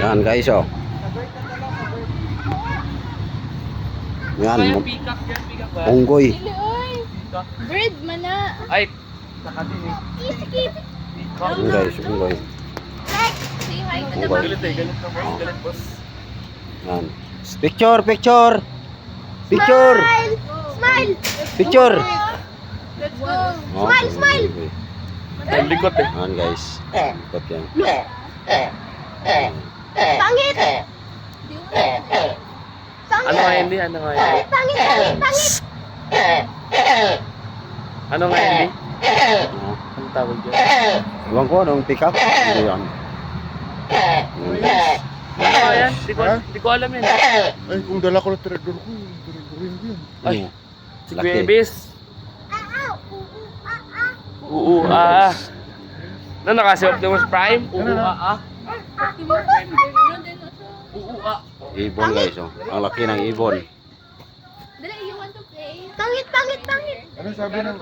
Yan guys, oh. Yan, Peacock yan, peacock ba? unggoy. Dili oy. Bird man na. Ay, nakatin eh. Peacock. Yan guys, unggoy. Say hi to the Unggoy. Galit eh, galit na boss, galit boss. Yan. Picture, picture. Picture. Smile. Picture. Let's go. Oh, Smile, smile. unggoy. Ang likot eh. Yan guys. Likot yan. Pangit. Ano nga hindi? Ano nga hindi? Pangit, pangit, pangit. Ano nga hindi? Oh. Anong tawag dyan? Iwan ko, anong pick up? Hindi yan. Yan guys. Ano nga yan? Di ko alam yun. Ay, kung dala ko na tirador ko, tirador yun. Ay, Ano? si Laki. Kuebis. Oo, ah. Ano naka-si Optimus Prime? Oo, ah. Oo, ah. Ibon guys, oh. Ang laki ng ibon. Dali, you want to play? Pangit, pangit, pangit. Ano sabi ng